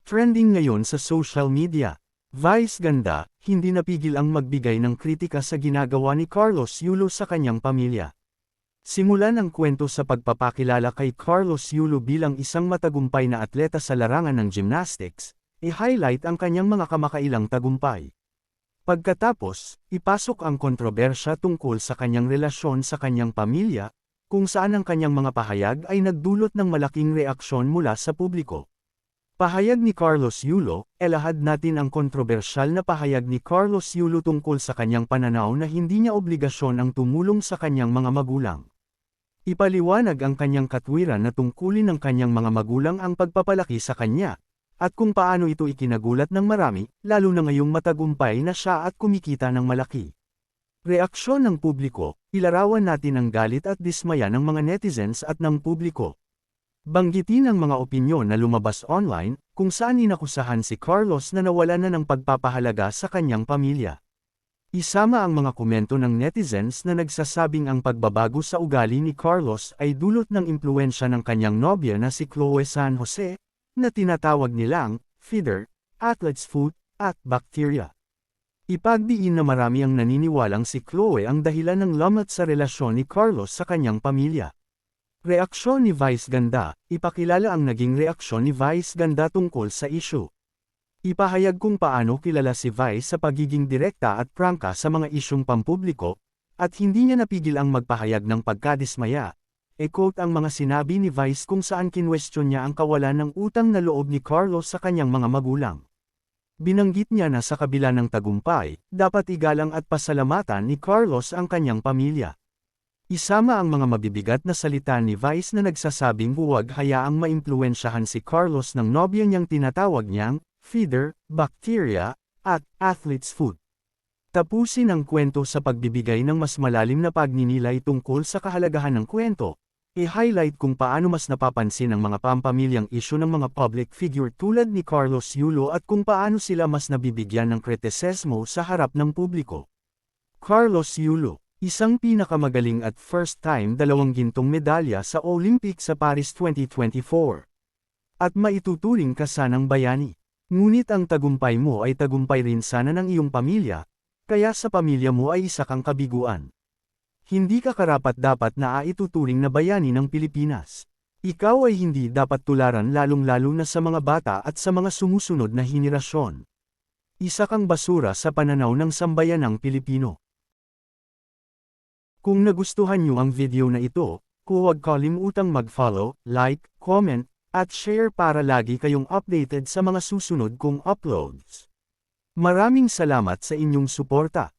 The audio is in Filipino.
Trending ngayon sa social media. Vice ganda, hindi napigil ang magbigay ng kritika sa ginagawa ni Carlos Yulo sa kanyang pamilya. Simulan ang kwento sa pagpapakilala kay Carlos Yulo bilang isang matagumpay na atleta sa larangan ng gymnastics, i-highlight ang kanyang mga kamakailang tagumpay. Pagkatapos, ipasok ang kontrobersya tungkol sa kanyang relasyon sa kanyang pamilya, kung saan ang kanyang mga pahayag ay nagdulot ng malaking reaksyon mula sa publiko. Pahayag ni Carlos Yulo, elahad natin ang kontrobersyal na pahayag ni Carlos Yulo tungkol sa kanyang pananaw na hindi niya obligasyon ang tumulong sa kanyang mga magulang. Ipaliwanag ang kanyang katwiran na tungkulin ng kanyang mga magulang ang pagpapalaki sa kanya, at kung paano ito ikinagulat ng marami, lalo na ngayong matagumpay na siya at kumikita ng malaki. Reaksyon ng publiko, ilarawan natin ang galit at dismaya ng mga netizens at ng publiko. Banggitin ang mga opinyon na lumabas online, kung saan inakusahan si Carlos na nawalan na ng pagpapahalaga sa kanyang pamilya. Isama ang mga komento ng netizens na nagsasabing ang pagbabago sa ugali ni Carlos ay dulot ng impluwensya ng kanyang nobya na si Chloe San Jose, na tinatawag nilang feeder, athlete's foot, at bacteria. Ipagdiin na marami ang naniniwalang si Chloe ang dahilan ng lamat sa relasyon ni Carlos sa kanyang pamilya. Reaksyon ni Vice Ganda, ipakilala ang naging reaksyon ni Vice Ganda tungkol sa issue. Ipahayag kung paano kilala si Vice sa pagiging direkta at prangka sa mga isyung pampubliko, at hindi niya napigil ang magpahayag ng pagkadismaya. E-quote ang mga sinabi ni Vice kung saan kinwestiyon niya ang kawalan ng utang na loob ni Carlos sa kanyang mga magulang. Binanggit niya na sa kabila ng tagumpay, dapat igalang at pasalamatan ni Carlos ang kanyang pamilya. Isama ang mga mabibigat na salita ni Vice na nagsasabing huwag hayaang maimpluwensyahan si Carlos ng nobya niyang tinatawag niyang feeder, bacteria, at athlete's foot. Tapusin ang kwento sa pagbibigay ng mas malalim na pagninilay tungkol sa kahalagahan ng kwento. I-highlight kung paano mas napapansin ang mga pampamilyang isyu ng mga public figure tulad ni Carlos Yulo at kung paano sila mas nabibigyan ng kritisismo sa harap ng publiko. Carlos Yulo, isang pinakamagaling at first-time dalawang gintong medalya sa Olympic sa Paris 2024. At maituturing ka sanang bayani. Ngunit ang tagumpay mo ay tagumpay rin sana ng iyong pamilya, kaya sa pamilya mo ay isa kang kabiguan. Hindi ka karapat-dapat na aituturing na bayani ng Pilipinas. Ikaw ay hindi dapat tularan lalong-lalo na sa mga bata at sa mga sumusunod na henerasyon. Isa kang basura sa pananaw ng sambayanang Pilipino. Kung nagustuhan niyo ang video na ito, huwag kalimutang mag-follow, like, comment, at share para lagi kayong updated sa mga susunod kong uploads. Maraming salamat sa inyong suporta.